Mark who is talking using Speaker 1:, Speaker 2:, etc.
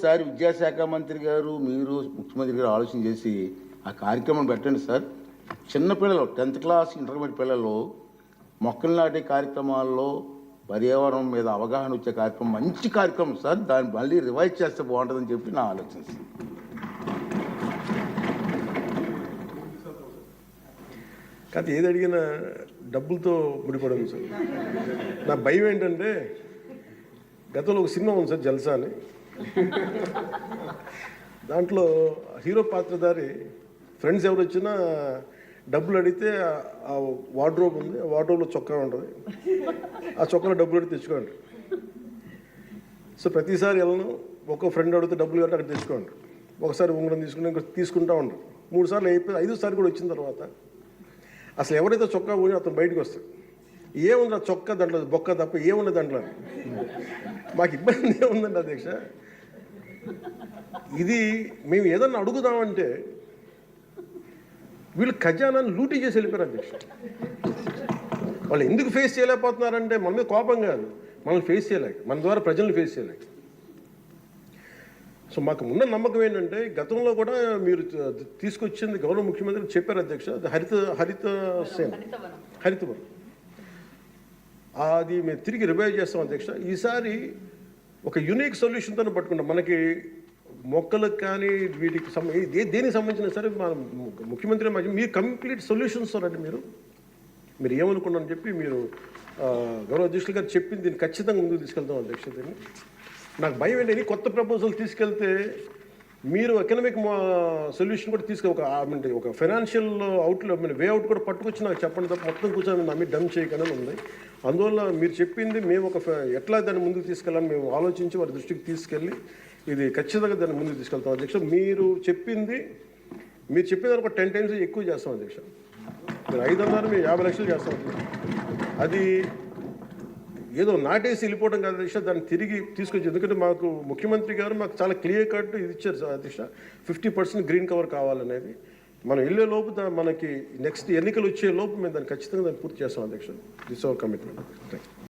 Speaker 1: Sir విద్యాశాఖ మంత్రి గారు మీరు ముఖ్యమంత్రి గారు ఆలోచన చేసి ఆ కార్యక్రమం పెట్టండి సార్. చిన్నపిల్లలు 10th క్లాస్ ఇంటర్మీడియట్ పిల్లలు మొక్కలు నాటే కార్యక్రమాల్లో పర్యావరణం మీద అవగాహన వచ్చే కార్యక్రమం మంచి కార్యక్రమం సార్. దాన్ని మళ్ళీ రివైజ్ చేస్తే బాగుంటుందని చెప్పి నా ఆలోచన సార్.
Speaker 2: కాదు ఏది అడిగినా డబ్బులతో ముడిపడదు సార్. నా భయం ఏంటంటే గతంలో ఒక సినిమా ఉంది సార్ జల్సా అని. దాంట్లో హీరో పాత్రధారి ఫ్రెండ్స్ ఎవరు వచ్చినా డబ్బులు అడిగితే ఆ వార్డ్రోబ్ ఉంది, ఆ వార్డ్రోబ్లో చొక్కా ఉంటుంది, ఆ చొక్కాలో డబ్బులు అడిగి తెచ్చుకోండి. సో ప్రతిసారి వెళ్ళను, ఒక్కో ఫ్రెండ్ అడిగితే డబ్బులు కట్టి అక్కడ తెచ్చుకోండి. ఒకసారి ఉంగరం తీసుకుని ఇంకా తీసుకుంటూ ఉంటారు. 3 సార్లు అయిపోయి 5వ సారి కూడా వచ్చిన తర్వాత అసలు ఎవరైతే చొక్కా పోయి అతను బయటకు వస్తాడు. ఏముంది ఆ చొక్కా దాంట్లో బొక్క తప్ప ఏముంది దాంట్లో. మాకు ఇబ్బంది ఏముందండి అధ్యక్ష, ఇది మేము ఏదన్నా అడుగుదామంటే వీళ్ళు ఖజానాన్ని లూటీ చేసి వెళ్ళిపోయారు అధ్యక్ష. వాళ్ళు ఎందుకు ఫేస్ చేయలేకపోతున్నారంటే మన మీద కోపం కాదు, మనల్ని ఫేస్ చేయలేక, మన ద్వారా ప్రజల్ని ఫేస్ చేయలేక. సో మాకు ఉన్న నమ్మకం ఏంటంటే గతంలో కూడా మీరు తీసుకొచ్చింది గౌరవ ముఖ్యమంత్రి చెప్పారు అధ్యక్ష, హరితవనం అది మేము తిరిగి రివైవ్ చేస్తాం అధ్యక్ష. ఈసారి ఒక యూనిక్ సొల్యూషన్తో పట్టుకుంటాం. మనకి మొక్కలకు కానీ వీటికి దేనికి సంబంధించిన సరే మన ముఖ్యమంత్రి మీరు కంప్లీట్ సొల్యూషన్స్ అండి. మీరు ఏమనుకున్నారని చెప్పి మీరు గౌరవ అధ్యక్షులు గారు చెప్పింది దీన్ని ఖచ్చితంగా ముందుకు తీసుకెళ్తాం అధ్యక్ష. దీన్ని నాకు భయం ఏంటి, కొత్త ప్రపోజల్ తీసుకెళ్తే మీరు ఎకనామిక్ సొల్యూషన్ కూడా ఒక ఫైనాన్షియల్ వేఅవుట్ కూడా పట్టుకొచ్చి నాకు చెప్పండి తప్ప మొత్తం కూర్చొని నమ్మి డమ్ చేయకనే ఉంది. అందువల్ల మీరు చెప్పింది మేము ఎట్లా దాన్ని ముందుకు తీసుకెళ్ళాలని మేము ఆలోచించి వారి దృష్టికి తీసుకెళ్ళి ఇది ఖచ్చితంగా దాన్ని ముందుకు తీసుకెళ్తాం అధ్యక్ష. మీరు చెప్పిన ఒక 10 times ఎక్కువ చేస్తాం అధ్యక్ష. మీరు 500 మేము 50 లక్షలు చేస్తాం అధ్యక్ష. అది ఏదో నాటేసి వెళ్ళిపోవడం కాదు అధ్యక్ష, దాన్ని తిరిగి తీసుకొచ్చి. ఎందుకంటే మాకు ముఖ్యమంత్రి గారు మాకు చాలా క్లియర్ కట్ ఇది ఇచ్చారు అధ్యక్ష, 50% గ్రీన్ కవర్ కావాలనేది. మనం వెళ్ళే లోపు మనకి నెక్స్ట్ ఎన్నికలు వచ్చే లోపు మేము దాన్ని ఖచ్చితంగా దాన్ని పూర్తి చేస్తాం అధ్యక్ష. This our commitment. Thank you.